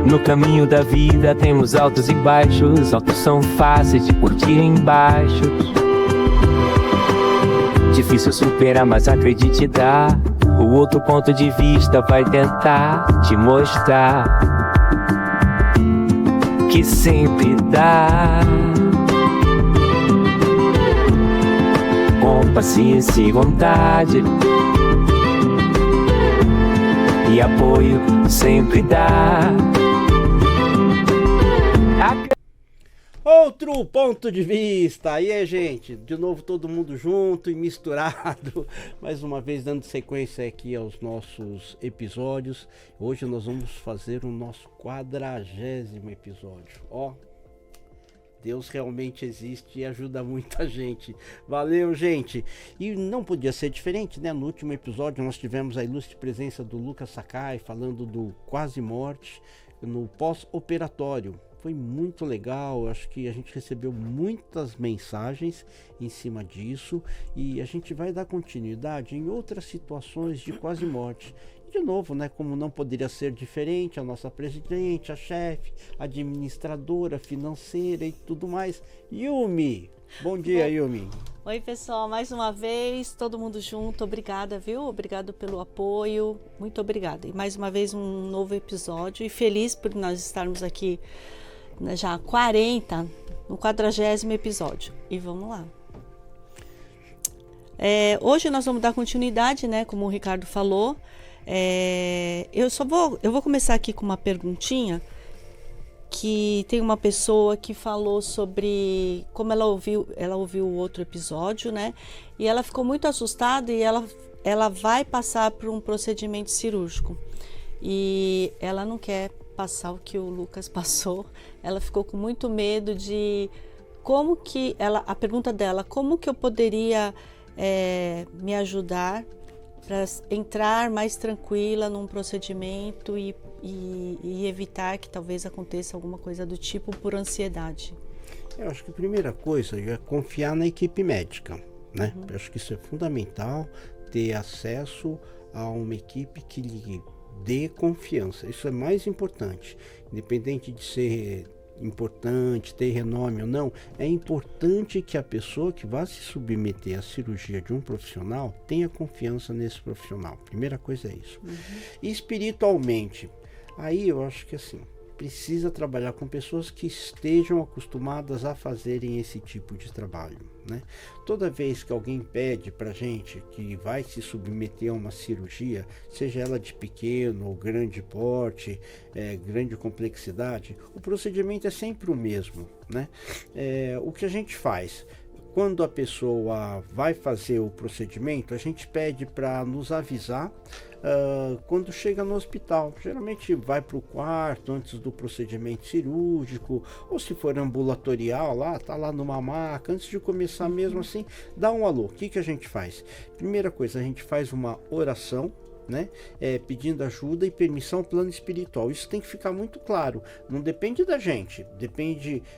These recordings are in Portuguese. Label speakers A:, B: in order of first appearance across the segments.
A: No caminho da vida temos altos e baixos. Altos são fáceis de curtir embaixo. Difícil superar, mas acredite dá. O outro ponto de vista vai tentar te mostrar que sempre dá. Com paciência e vontade e apoio sempre dá.
B: Outro ponto de vista. Aí, gente, de novo todo mundo junto e misturado. Mais uma vez dando sequência aqui aos nossos episódios. Hoje nós vamos fazer o nosso 40º episódio. Ó, Deus realmente existe e ajuda muita gente. Valeu, gente. E não podia ser diferente, né? No último episódio nós tivemos a ilustre presença do Lucas Sakai falando do quase morte no pós-operatório. Foi muito legal, acho que a gente recebeu muitas mensagens em cima disso e a gente vai dar continuidade em outras situações de quase morte. E de novo, né, como não poderia ser diferente, a nossa presidente, a chefe, administradora financeira e tudo mais, Yumi. Bom dia, Yumi.
C: Oi, pessoal, mais uma vez, todo mundo junto, obrigada, viu? Obrigado pelo apoio, muito obrigada. E mais uma vez um novo episódio e feliz por nós estarmos aqui já 40, no 40º episódio. E vamos lá. Hoje nós vamos dar continuidade, né? Como o Ricardo falou. Eu vou começar aqui com uma perguntinha que tem uma pessoa que falou sobre como ela ouviu o outro episódio, né? E ela ficou muito assustada e ela vai passar por um procedimento cirúrgico. E ela não quer passar o que o Lucas passou. Ela ficou com muito medo de a pergunta dela, como que eu poderia me ajudar para entrar mais tranquila num procedimento e evitar que talvez aconteça alguma coisa do tipo por ansiedade.
B: Eu acho que a primeira coisa é confiar na equipe médica, né? Eu acho que isso é fundamental, ter acesso a uma equipe que lhe dê confiança. Isso é mais importante, independente de ser importante, ter renome ou não. É importante que a pessoa que vai se submeter à cirurgia de um profissional tenha confiança nesse profissional. Primeira coisa é isso. E espiritualmente, aí eu acho que assim, precisa trabalhar com pessoas que estejam acostumadas a fazerem esse tipo de trabalho, né? Toda vez que alguém pede pra gente que vai se submeter a uma cirurgia, seja ela de pequeno ou grande porte, grande complexidade, o procedimento é sempre o mesmo, né? O que a gente faz? Quando a pessoa vai fazer o procedimento, a gente pede para nos avisar quando chega no hospital. Geralmente vai para o quarto antes do procedimento cirúrgico, ou se for ambulatorial, tá lá numa maca, antes de começar mesmo assim, dá um alô. O que a gente faz? Primeira coisa, a gente faz uma oração, né? Pedindo ajuda e permissão ao plano espiritual. Isso tem que ficar muito claro. Não depende da gente,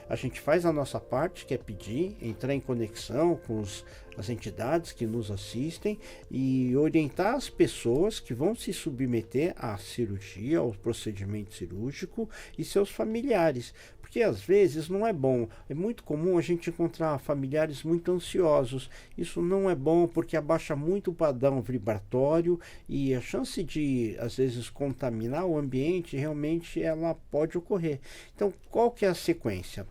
B: a gente faz a nossa parte, que é pedir, entrar em conexão com as entidades que nos assistem e orientar as pessoas que vão se submeter à cirurgia, ao procedimento cirúrgico e seus familiares. Porque às vezes não é bom, é muito comum a gente encontrar familiares muito ansiosos. Isso não é bom porque abaixa muito o padrão vibratório e a chance de às vezes contaminar o ambiente realmente ela pode ocorrer. Então qual que é a sequência?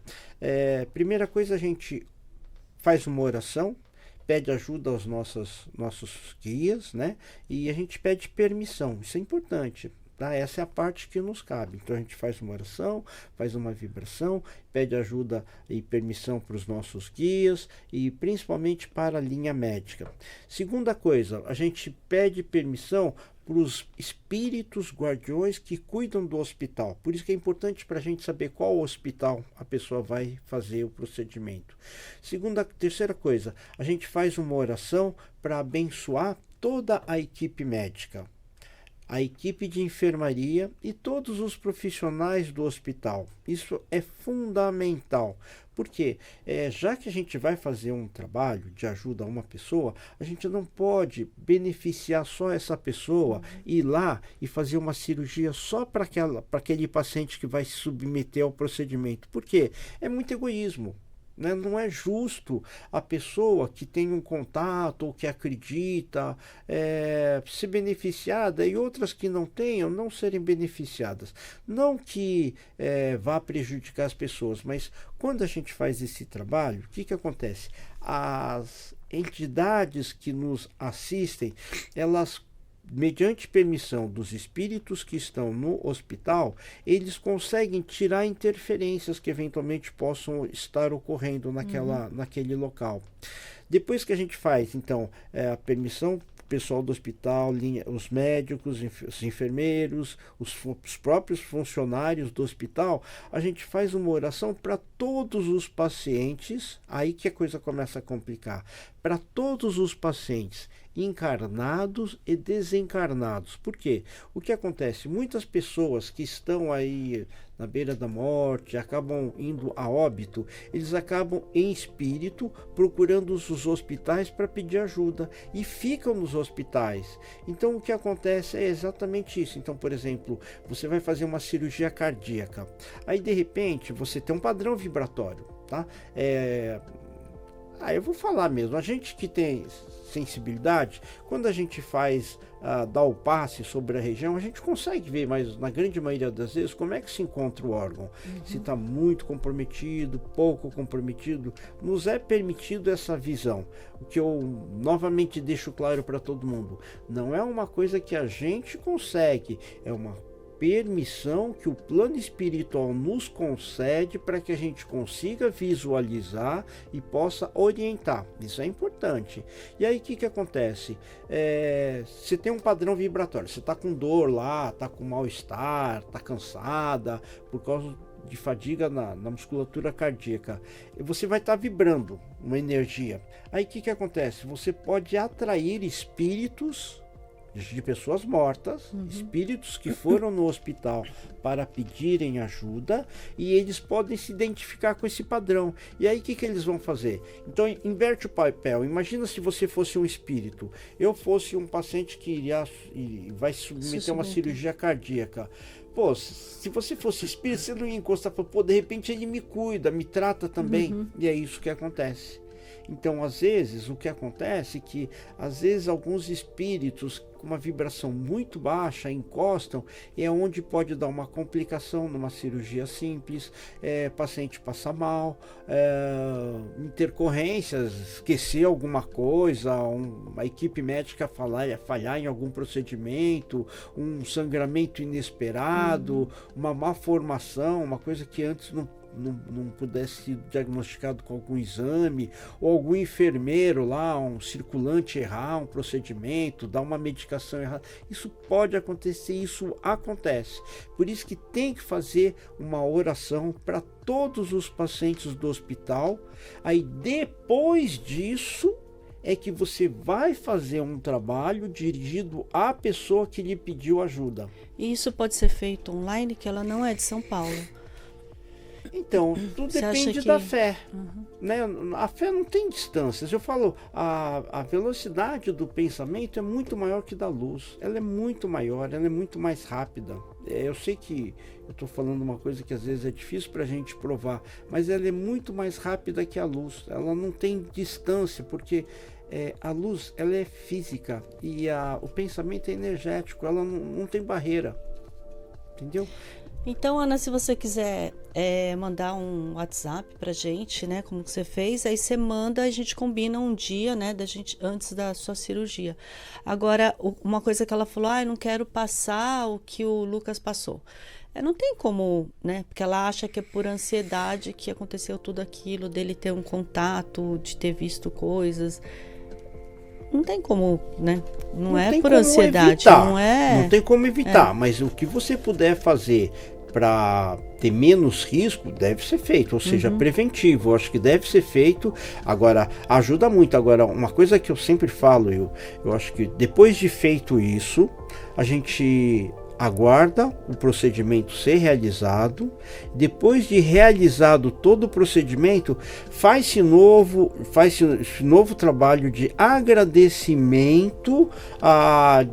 B: Primeira coisa, a gente faz uma oração, pede ajuda aos nossos guias, né? E a gente pede permissão, isso é importante. Tá? Essa é a parte que nos cabe. Então a gente faz uma oração, faz uma vibração, pede ajuda e permissão para os nossos guias e principalmente para a linha médica. Segunda coisa, a gente pede permissão para os espíritos guardiões que cuidam do hospital. Por isso que é importante para a gente saber qual hospital a pessoa vai fazer o procedimento. Terceira coisa, a gente faz uma oração para abençoar toda a equipe médica. a equipe de enfermaria e todos os profissionais do hospital. Isso é fundamental, porque já que a gente vai fazer um trabalho de ajuda a uma pessoa, a gente não pode beneficiar só essa pessoa, ir lá e fazer uma cirurgia só para aquele paciente que vai se submeter ao procedimento. Por quê? É muito egoísmo. Né? Não é justo a pessoa que tem um contato ou que acredita ser beneficiada e outras que não tenham não serem beneficiadas. Não que vá prejudicar as pessoas, mas quando a gente faz esse trabalho, o que acontece? As entidades que nos assistem, elas, mediante permissão dos espíritos que estão no hospital, eles conseguem tirar interferências que eventualmente possam estar ocorrendo naquele local. Depois que a gente faz, então, a permissão, pessoal do hospital, os médicos, os enfermeiros, os próprios funcionários do hospital, a gente faz uma oração para todos os pacientes, aí que a coisa começa a complicar, para todos os pacientes, encarnados e desencarnados. Por quê? O que acontece? Muitas pessoas que estão aí na beira da morte, acabam indo a óbito, eles acabam em espírito procurando os hospitais para pedir ajuda e ficam nos hospitais. Então o que acontece é exatamente isso. Então, por exemplo, você vai fazer uma cirurgia cardíaca, aí de repente você tem um padrão vibratório, tá? Eu vou falar mesmo, a gente que tem sensibilidade, quando a gente faz, dá o passe sobre a região, a gente consegue ver, mas na grande maioria das vezes, como é que se encontra o órgão. Se está muito comprometido, pouco comprometido, nos é permitido essa visão. O que eu novamente deixo claro para todo mundo, não é uma coisa que a gente consegue, é uma permissão que o plano espiritual nos concede para que a gente consiga visualizar e possa orientar. Isso é importante. E aí o que acontece? Você tem um padrão vibratório, você está com dor lá, está com mal-estar, está cansada por causa de fadiga na musculatura cardíaca, você vai estar vibrando uma energia. Aí o que acontece? Você pode atrair espíritos de pessoas mortas, espíritos que foram no hospital para pedirem ajuda, e eles podem se identificar com esse padrão. E aí o que eles vão fazer? Então inverte o papel. Imagina se você fosse um espírito, eu fosse um paciente que vai se submeter a uma cirurgia cardíaca. Pô, se você fosse espírito, você não ia encostar, pô, de repente ele me cuida, me trata também. E é isso que acontece. Então, às vezes, o que acontece é que, às vezes, alguns espíritos com uma vibração muito baixa encostam, e é onde pode dar uma complicação numa cirurgia simples, paciente passa mal, intercorrências, esquecer alguma coisa, uma equipe médica falhar em algum procedimento, um sangramento inesperado, uma má formação, uma coisa que antes não pudesse ser diagnosticado com algum exame, ou algum enfermeiro lá, um circulante errar um procedimento, dar uma medicação errada. Isso pode acontecer, isso acontece. Por isso que tem que fazer uma oração para todos os pacientes do hospital. Aí depois disso é que você vai fazer um trabalho dirigido à pessoa que lhe pediu ajuda.
C: E isso pode ser feito online, que ela não é de São Paulo.
B: Então, tudo depende da fé. Né? A fé não tem distâncias. Eu falo, a velocidade do pensamento é muito maior que da luz. Ela é muito maior, ela é muito mais rápida. Eu sei que eu estou falando uma coisa que às vezes é difícil para a gente provar, mas ela é muito mais rápida que a luz. Ela não tem distância, porque a luz ela é física e o pensamento é energético. Ela não tem barreira. Entendeu?
C: Então, Ana, se você quiser mandar um WhatsApp pra gente, né, como que você fez, aí você manda, a gente combina um dia, né, antes da sua cirurgia. Agora, uma coisa que ela falou, eu não quero passar o que o Lucas passou. Não tem como, né, porque ela acha que é por ansiedade que aconteceu tudo aquilo, dele ter um contato, de ter visto coisas. Não tem como, né? Não é por ansiedade,
B: não tem como evitar, mas o que você puder fazer para ter menos risco, deve ser feito, ou seja, preventivo, eu acho que deve ser feito. Agora, ajuda muito. Agora, uma coisa que eu sempre falo, eu acho que depois de feito isso, a gente aguarda o procedimento ser realizado. Depois de realizado todo o procedimento, faz-se novo trabalho de agradecimento a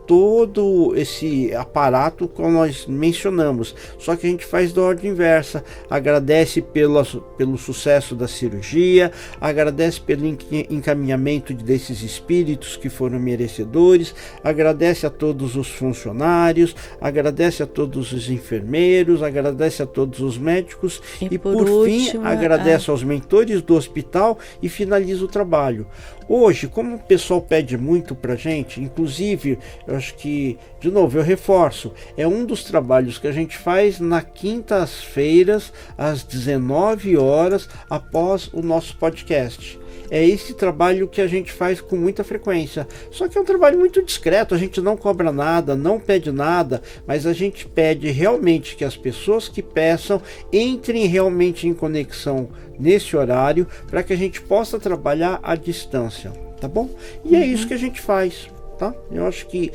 B: todo esse aparato que nós mencionamos, só que a gente faz da ordem inversa. Agradece pelo sucesso da cirurgia, agradece pelo encaminhamento desses espíritos que foram merecedores, agradece a todos os funcionários, agradece a todos os enfermeiros, agradece a todos os médicos e por último, fim agradece aos mentores do hospital e finaliza o trabalho. Hoje, como o pessoal pede muito pra gente, inclusive, eu acho que, de novo, eu reforço, é um dos trabalhos que a gente faz nas quintas-feiras, às 19 horas, após o nosso podcast. É esse trabalho que a gente faz com muita frequência. Só que é um trabalho muito discreto, a gente não cobra nada, não pede nada, mas a gente pede realmente que as pessoas que peçam entrem realmente em conexão nesse horário, para que a gente possa trabalhar à distância, tá bom? E é isso que a gente faz. Tá? Eu acho que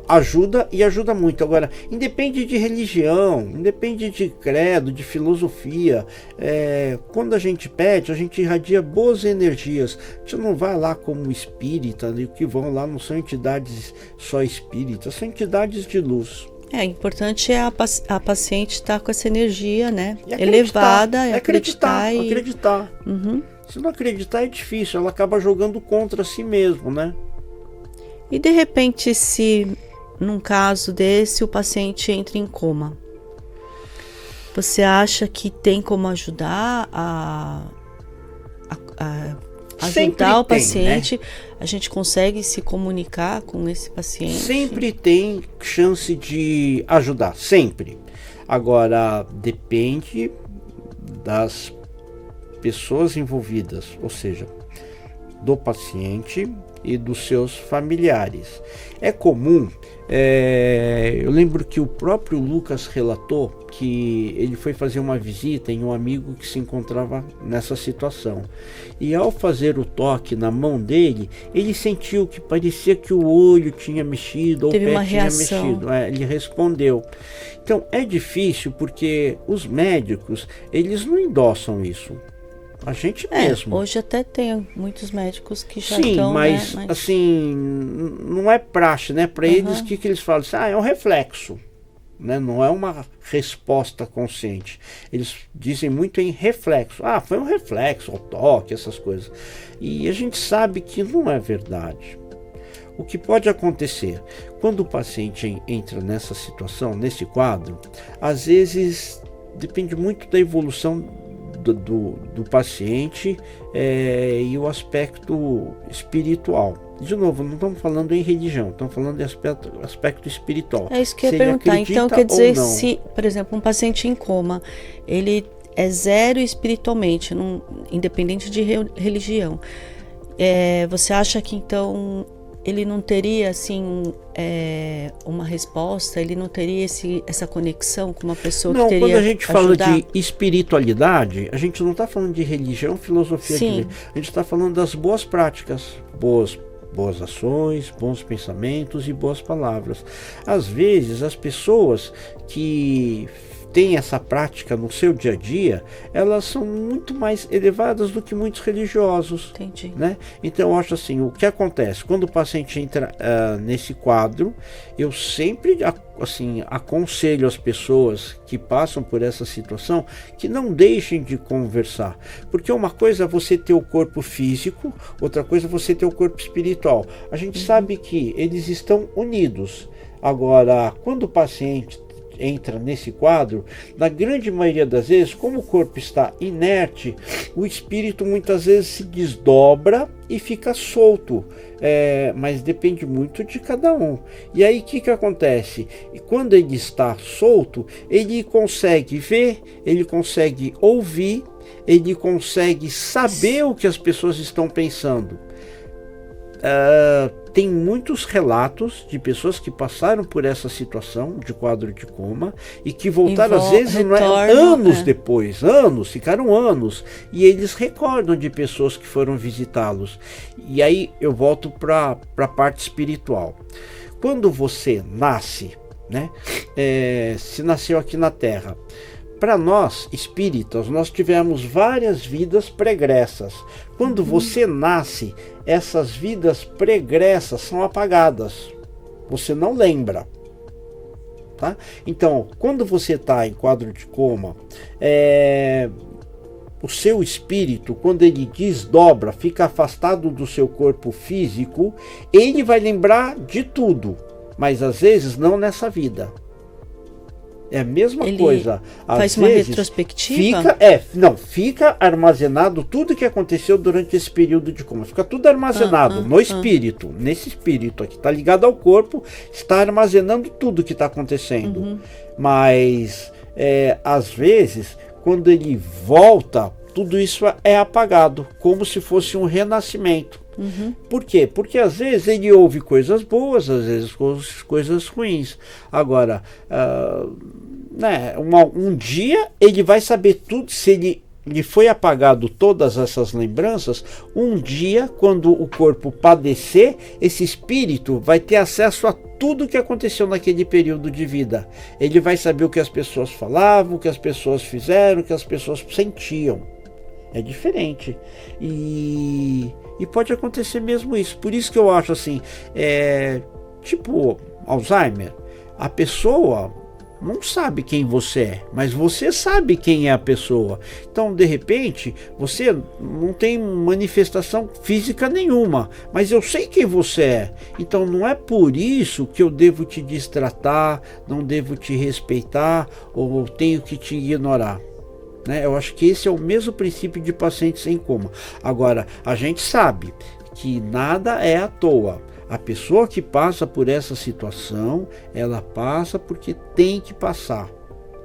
B: ajuda e ajuda muito. Agora, independe de religião, independe de credo, de filosofia, quando a gente pede, a gente irradia boas energias. A gente não vai lá como espírita, e o que vão lá não são entidades só espíritas, são entidades de luz.
C: Importante é a paciente estar com essa energia, né? Elevada, acreditar.
B: Se não acreditar é difícil, ela acaba jogando contra si mesmo, né?
C: E de repente, se num caso desse o paciente entra em coma, você acha que tem como ajudar a ajudar o paciente? Né? A gente consegue se comunicar com esse paciente?
B: Sempre tem chance de ajudar, sempre. Agora, depende das pessoas envolvidas, ou seja, do paciente e dos seus familiares. É comum, eu lembro que o próprio Lucas relatou que ele foi fazer uma visita em um amigo que se encontrava nessa situação, e ao fazer o toque na mão dele, ele sentiu que parecia que o olho tinha mexido ou o pé tinha mexido. Ele respondeu. Então é difícil, porque os médicos, eles não endossam isso. A gente mesmo.
C: Hoje até tem muitos médicos que já
B: estão...
C: Sim,
B: mas assim, não é praxe, né? Para eles, o que eles falam? É um reflexo, né? Não é uma resposta consciente. Eles dizem muito em reflexo. Foi um reflexo, o toque, essas coisas. E a gente sabe que não é verdade. O que pode acontecer? Quando o paciente entra nessa situação, nesse quadro, às vezes depende muito da evolução do paciente e o aspecto espiritual. De novo, não estamos falando em religião, estamos falando de aspecto espiritual.
C: É isso que eu ia perguntar. Então, quer dizer, se, por exemplo, um paciente em coma, ele é zero espiritualmente, independente de religião, você acha que então ele não teria assim uma resposta, ele não teria essa conexão com uma pessoa que teria
B: quando a gente fala
C: ajudar?
B: De espiritualidade, a gente não está falando de religião, filosofia, a gente está falando das boas práticas, boas ações, bons pensamentos e boas palavras. Às vezes as pessoas que têm essa prática no seu dia a dia, elas são muito mais elevadas do que muitos religiosos.
C: Entendi.
B: Né? Então eu acho assim, o que acontece? Quando o paciente entra nesse quadro, eu sempre aconselho as pessoas que passam por essa situação que não deixem de conversar, porque uma coisa é você ter o corpo físico, outra coisa é você ter o corpo espiritual. A gente sabe que eles estão unidos. Agora, quando o paciente entra nesse quadro, na grande maioria das vezes, como o corpo está inerte, o espírito muitas vezes se desdobra e fica solto, mas depende muito de cada um. E aí o que acontece? Quando ele está solto, ele consegue ver, ele consegue ouvir, ele consegue saber o que as pessoas estão pensando. tem muitos relatos de pessoas que passaram por essa situação de quadro de coma e que voltaram, às vezes, anos depois, ficaram anos, e eles recordam de pessoas que foram visitá-los. E aí eu volto para a parte espiritual. Quando você nasce, né, se nasceu aqui na Terra, para nós, espíritas, nós tivemos várias vidas pregressas. Quando você nasce, essas vidas pregressas são apagadas. Você não lembra. Tá? Então, quando você está em quadro de coma, o seu espírito, quando ele desdobra, fica afastado do seu corpo físico, ele vai lembrar de tudo, mas às vezes não nessa vida. É a mesma coisa. Às
C: faz
B: vezes,
C: uma retrospectiva?
B: Fica armazenado tudo que aconteceu durante esse período de coma. Fica tudo armazenado no espírito. Nesse espírito aqui, está ligado ao corpo, está armazenando tudo que está acontecendo. Mas, às vezes, quando ele volta, tudo isso é apagado, como se fosse um renascimento. Por quê? Porque às vezes ele ouve coisas boas, às vezes coisas ruins. Agora, um dia ele vai saber tudo. Se lhe foi apagado todas essas lembranças, um dia, quando o corpo padecer, esse espírito vai ter acesso a tudo que aconteceu naquele período de vida. Ele vai saber o que as pessoas falavam, o que as pessoas fizeram, o que as pessoas sentiam. É diferente. E pode acontecer mesmo isso. Por isso que eu acho assim, tipo Alzheimer, a pessoa não sabe quem você é, mas você sabe quem é a pessoa. Então, de repente, você não tem manifestação física nenhuma, mas eu sei quem você é. Então, não é por isso que eu devo te destratar, não devo te respeitar ou tenho que te ignorar. Eu acho que esse é o mesmo princípio de pacientes em coma. Agora, a gente sabe que nada é à toa. A pessoa que passa por essa situação, ela passa porque tem que passar.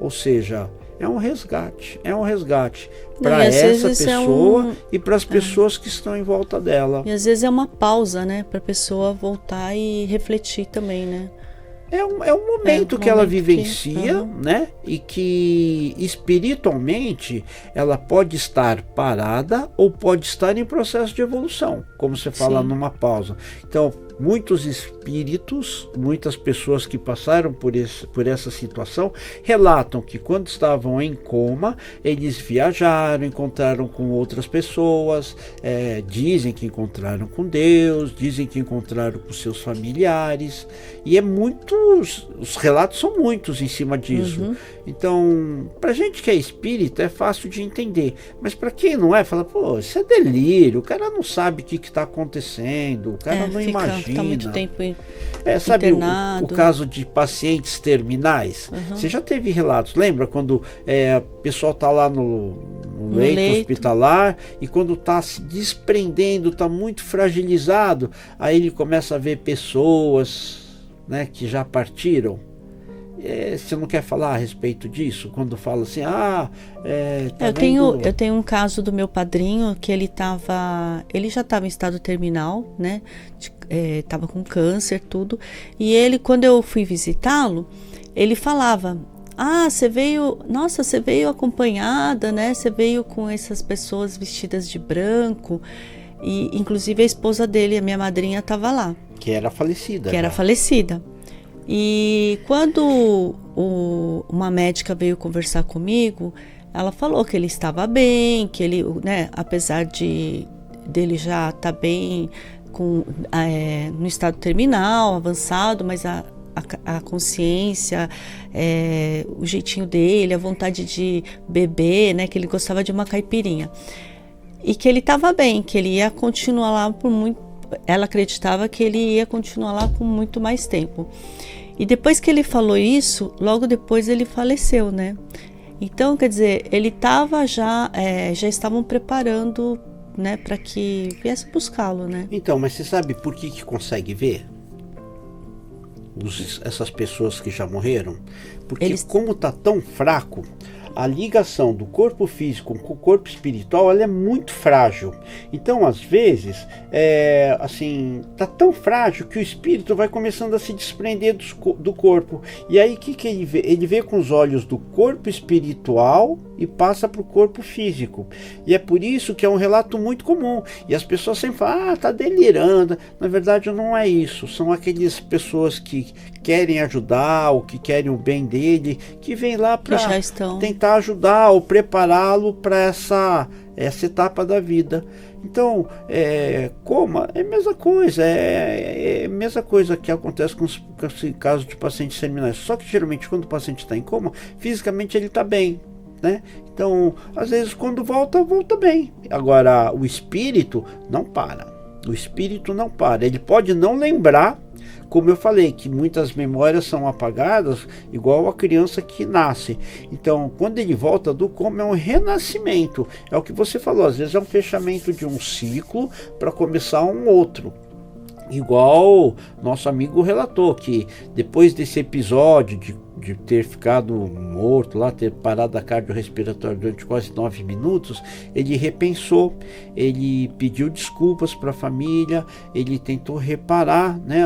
B: Ou seja, é um resgate para essa pessoa e para as pessoas que estão em volta dela.
C: E às vezes é uma pausa, né, para a pessoa voltar e refletir também, né?
B: É um momento que ela vivencia, né? E que espiritualmente ela pode estar parada ou pode estar em processo de evolução, como você fala numa pausa. Então, muitos espíritos, muitas pessoas que passaram por essa situação, relatam que quando estavam em coma, eles viajaram, encontraram com outras pessoas, dizem que encontraram com Deus, dizem que encontraram com seus familiares, e os relatos são muitos em cima disso. Então, pra gente que é espírita, é fácil de entender, mas para quem não é, fala, pô, isso é delírio, o cara não sabe o que está aconteceu, o cara não imagina.
C: Fica muito tempo
B: sabe
C: internado.
B: O caso de pacientes terminais? Você já teve relatos, lembra quando o pessoal está lá no leito hospitalar e quando está se desprendendo, está muito fragilizado, aí ele começa a ver pessoas, né, que já partiram. Você não quer falar a respeito disso? Quando fala assim,
C: eu tenho um caso do meu padrinho que ele já estava em estado terminal, né? Estava com câncer, tudo. E ele, quando eu fui visitá-lo, ele falava, você veio acompanhada, né? Você veio com essas pessoas vestidas de branco. E inclusive a esposa dele, a minha madrinha, estava lá.
B: Que era falecida.
C: E quando uma médica veio conversar comigo, ela falou que ele estava bem, que ele, né, apesar dele já estar bem no estado terminal, avançado, mas a consciência, o jeitinho dele, a vontade de beber, né, que ele gostava de uma caipirinha. E que ele estava bem, que ele ia continuar lá por muito. Ela acreditava que ele ia continuar lá por muito mais tempo. E depois que ele falou isso, logo depois ele faleceu, né? Então, quer dizer, ele estava já estavam preparando, né, para que viesse buscá-lo, né?
B: Então, mas você sabe por que consegue ver essas pessoas que já morreram? Porque como está tão fraco, a ligação do corpo físico com o corpo espiritual, ela é muito frágil. Então, às vezes, assim, tá tão frágil que o espírito vai começando a se desprender do corpo. E aí, o que ele vê? Ele vê com os olhos do corpo espiritual e passa para o corpo físico. E é por isso que é um relato muito comum. E as pessoas sempre falam, tá delirando. Na verdade, não é isso. São aquelas pessoas que querem ajudar ou que querem o bem dele, que vêm lá para tentar ajudar ou prepará-lo para essa etapa da vida. Então, coma é a mesma coisa, é a mesma coisa que acontece com esse caso de pacientes terminais. Só que geralmente quando o paciente está em coma, fisicamente ele está bem, né? Então, às vezes quando volta bem. Agora, o espírito não para. O espírito não para. Ele pode não lembrar, como eu falei, que muitas memórias são apagadas, igual a criança que nasce. Então, quando ele volta do coma, é um renascimento. É o que você falou, às vezes é um fechamento de um ciclo para começar um outro. Igual nosso amigo relatou, que depois desse episódio de ter ficado morto lá, ter parado a cardiorrespiratória durante quase 9 minutos, ele repensou, ele pediu desculpas para a família, ele tentou reparar, né,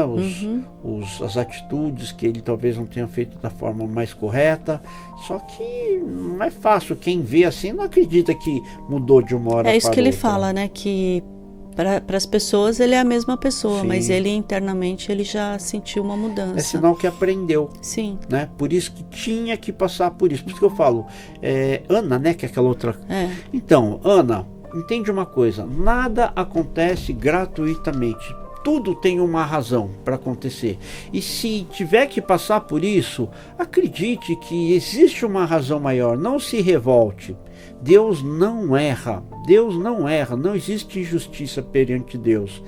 B: as atitudes que ele talvez não tenha feito da forma mais correta. Só que não é fácil, quem vê assim não acredita que mudou de uma hora para outra.
C: É isso que ele fala, né, que para as pessoas ele é a mesma pessoa, sim, mas ele internamente ele já sentiu uma mudança.
B: É sinal que aprendeu.
C: Sim.
B: Né? Por isso que tinha que passar por isso. Por isso que eu falo, Ana, né, que é aquela outra... Então, Ana, entende uma coisa, nada acontece gratuitamente. Tudo tem uma razão para acontecer. E se tiver que passar por isso, acredite que existe uma razão maior, não se revolte. Deus não erra, não existe injustiça perante Deus.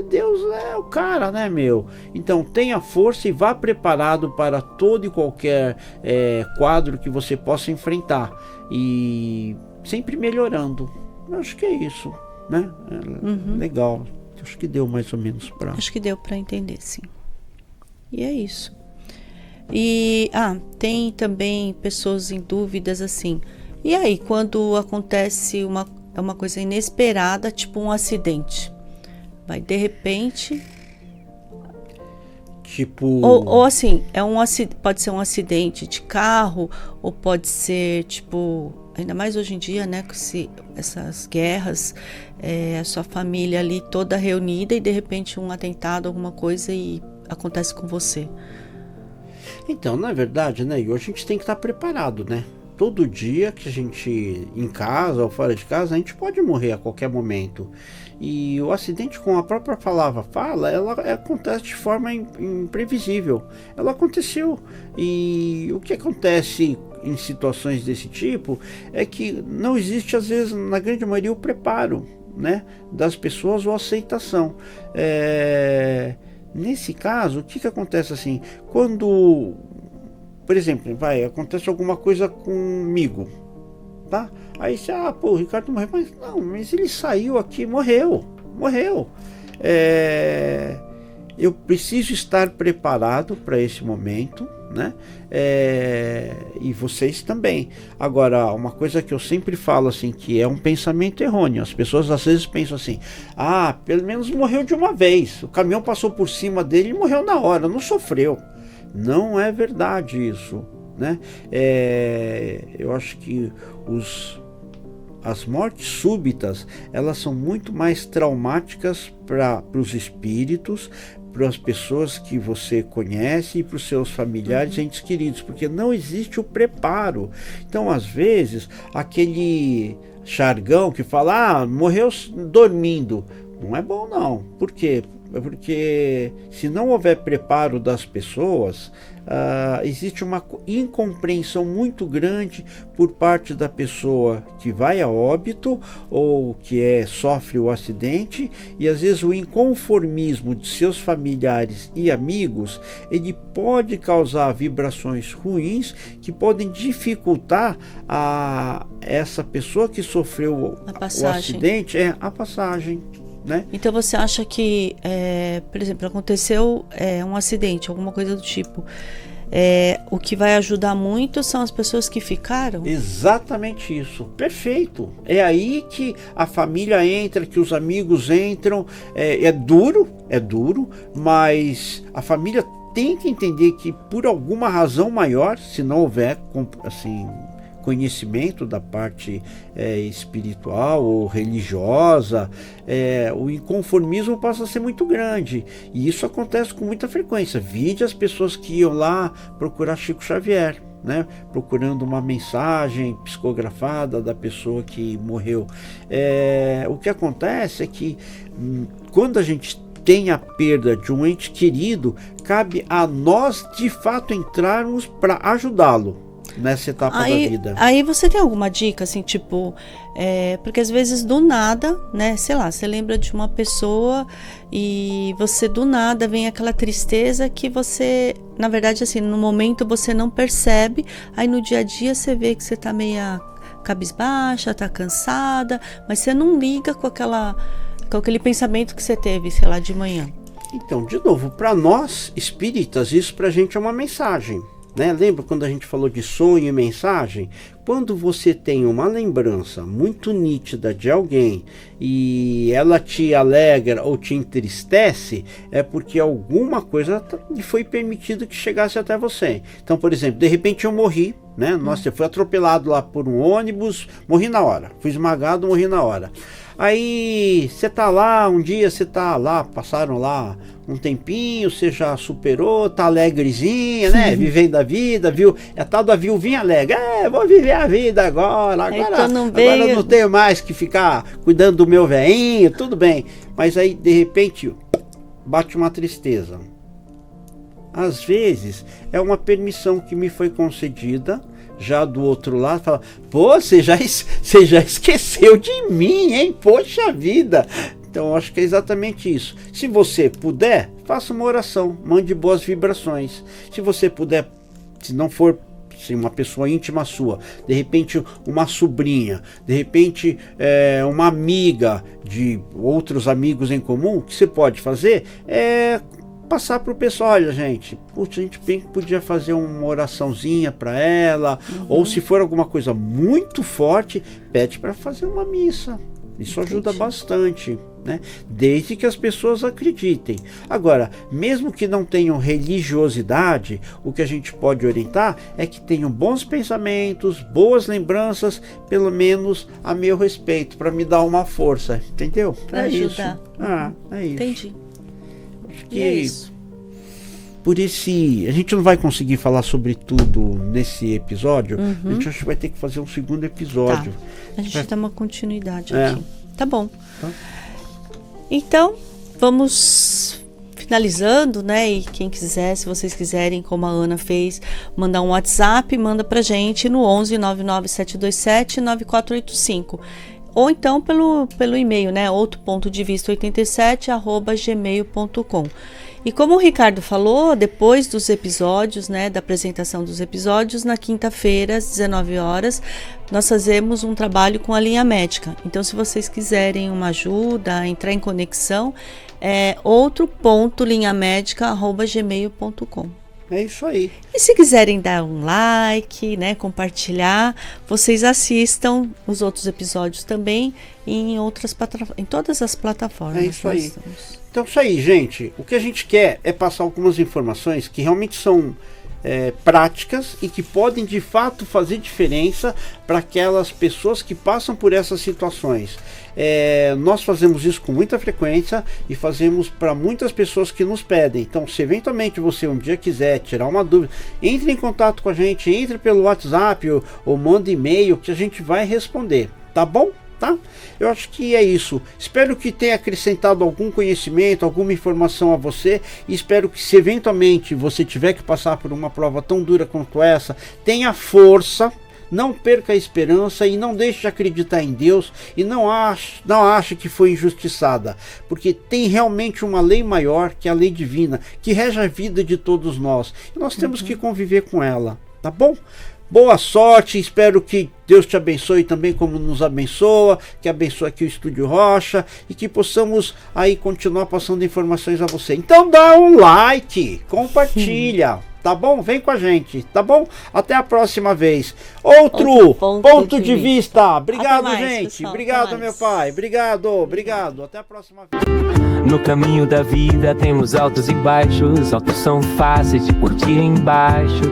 B: Deus é o cara, né, meu? Então tenha força e vá preparado para todo e qualquer quadro que você possa enfrentar. E sempre melhorando. Eu acho que é isso, né? Legal. Acho que deu mais ou menos para...
C: Acho que deu para entender, sim. E é isso. E tem também pessoas em dúvidas assim... E aí, quando acontece uma coisa inesperada, tipo um acidente, vai de repente...
B: Tipo...
C: Ou assim, pode ser um acidente de carro, ou pode ser, tipo... Ainda mais hoje em dia, né, com essas guerras, a sua família ali toda reunida e de repente um atentado, alguma coisa e acontece com você.
B: Então, na verdade, né, hoje a gente tem que estar preparado, né? Todo dia que a gente, em casa ou fora de casa, a gente pode morrer a qualquer momento. E o acidente, como a própria palavra fala, ela acontece de forma imprevisível. Ela aconteceu. E o que acontece em situações desse tipo é que não existe, às vezes, na grande maioria, o preparo, né, das pessoas ou a aceitação. Nesse caso, o que acontece assim? Quando... Por exemplo, acontece alguma coisa comigo, tá? Aí você, o Ricardo morreu, mas ele saiu aqui, morreu. Eu preciso estar preparado para esse momento, né? E vocês também. Agora, uma coisa que eu sempre falo assim, que é um pensamento errôneo. As pessoas às vezes pensam assim, pelo menos morreu de uma vez. O caminhão passou por cima dele e morreu na hora, não sofreu. Não é verdade isso, né? Eu acho que as mortes súbitas, elas são muito mais traumáticas para os espíritos, para as pessoas que você conhece e para os seus familiares e entes queridos, porque não existe o preparo. Então, às vezes, aquele jargão que fala, morreu dormindo, não é bom não. Por quê? Porque se não houver preparo das pessoas, existe uma incompreensão muito grande por parte da pessoa que vai a óbito ou que sofre o acidente, e às vezes o inconformismo de seus familiares e amigos, ele pode causar vibrações ruins que podem dificultar a essa pessoa que sofreu o acidente, a passagem. Né?
C: Então você acha que, por exemplo, aconteceu um acidente, alguma coisa do tipo, o que vai ajudar muito são as pessoas que ficaram.
B: Exatamente isso, perfeito. É aí que a família entra, que os amigos entram. É duro, mas a família tem que entender que por alguma razão maior, se não houver assim, conhecimento da parte espiritual ou religiosa, o inconformismo passa a ser muito grande, e isso acontece com muita frequência. Vide as pessoas que iam lá procurar Chico Xavier, né, procurando uma mensagem psicografada da pessoa que morreu. O que acontece é que quando a gente tem a perda de um ente querido, cabe a nós de fato entrarmos para ajudá-lo nessa etapa da vida.
C: Aí você tem alguma dica, assim, tipo, porque às vezes do nada, né, sei lá, você lembra de uma pessoa e você do nada vem aquela tristeza que você, na verdade, assim, no momento você não percebe, aí no dia a dia você vê que você tá meia cabisbaixa, tá cansada, mas você não liga com aquele pensamento que você teve, sei lá, de manhã.
B: Então, de novo, para nós espíritas, isso pra gente é uma mensagem, né? Lembra quando a gente falou de sonho e mensagem? Quando você tem uma lembrança muito nítida de alguém e ela te alegra ou te entristece, é porque alguma coisa lhe foi permitido que chegasse até você. Então, por exemplo, de repente eu morri, né? Nossa, eu fui atropelado lá por um ônibus, morri na hora. Fui esmagado, morri na hora. Aí você tá lá, um dia você tá lá, passaram lá um tempinho, você já superou, tá alegrezinha, né? Vivendo a vida, viu? É a tal da viuvinha alegre. Vou viver a vida agora não tenho mais que ficar cuidando do meu velhinho, tudo bem. Mas aí, de repente, bate uma tristeza. Às vezes, é uma permissão que me foi concedida, já do outro lado, fala, pô, você já esqueceu de mim, hein? Poxa vida! Então, acho que é exatamente isso. Se você puder, faça uma oração, mande boas vibrações. Se você puder, se não for uma pessoa íntima sua, de repente uma sobrinha, de repente uma amiga de outros amigos em comum, o que você pode fazer é passar para o pessoal, olha gente, putz, a gente bem podia fazer uma oraçãozinha para ela, ou se for alguma coisa muito forte, pede para fazer uma missa. Isso ajuda bastante, né? Desde que as pessoas acreditem. Agora, mesmo que não tenham religiosidade, o que a gente pode orientar é que tenham bons pensamentos, boas lembranças, pelo menos a meu respeito, para me dar uma força, entendeu?
C: Para ajudar.
B: É isso.
C: Entendi.
B: Acho que é isso. A gente não vai conseguir falar sobre tudo nesse episódio. A gente acho que vai ter que fazer um segundo episódio.
C: Tá. A gente dá uma continuidade aqui. Tá bom. Então, vamos finalizando, né? E quem quiser, se vocês quiserem, como a Ana fez, mandar um WhatsApp, manda pra gente no 11 99727 9485. Ou então pelo e-mail, né? outro.devista87@gmail.com. E como o Ricardo falou, depois dos episódios, né, da apresentação dos episódios, na quinta-feira, às 19 horas, nós fazemos um trabalho com a linha médica. Então, se vocês quiserem uma ajuda, entrar em conexão, é outro.linhamédica@gmail.com.
B: É isso aí.
C: E se quiserem dar um like, né, compartilhar, vocês assistam os outros episódios também em todas as plataformas.
B: É isso aí. Então é isso aí, gente. O que a gente quer é passar algumas informações que realmente são práticas e que podem de fato fazer diferença para aquelas pessoas que passam por essas situações. Nós fazemos isso com muita frequência e fazemos para muitas pessoas que nos pedem. Então, se eventualmente você um dia quiser tirar uma dúvida, entre em contato com a gente, entre pelo WhatsApp ou manda e-mail que a gente vai responder, tá bom? Tá? Eu acho que é isso. Espero que tenha acrescentado algum conhecimento, alguma informação a você, e espero que, se eventualmente você tiver que passar por uma prova tão dura quanto essa, tenha força, não perca a esperança e não deixe de acreditar em Deus, e não ache que foi injustiçada, porque tem realmente uma lei maior, que é a lei divina, que rege a vida de todos nós, e nós temos que conviver com ela, tá bom? Boa sorte, espero que Deus te abençoe também como nos abençoa, que abençoe aqui o Estúdio Rocha e que possamos aí continuar passando informações a você. Então dá um like, compartilha, tá bom? Vem com a gente, tá bom? Até a próxima vez. Outro ponto de vista. Obrigado,
C: mais,
B: gente.
C: pessoal.
B: Obrigado, meu pai. Obrigado. Até a próxima vez.
A: No caminho da vida temos altos e baixos. Altos são fáceis de curtir embaixo.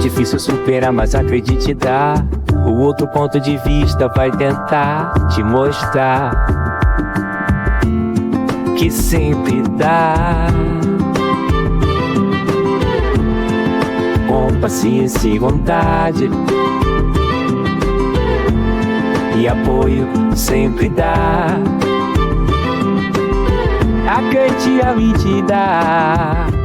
A: Difícil superar, mas acredite, dá. O outro ponto de vista vai tentar te mostrar que sempre dá. Com paciência e vontade e apoio sempre dá. A quantia me te dá.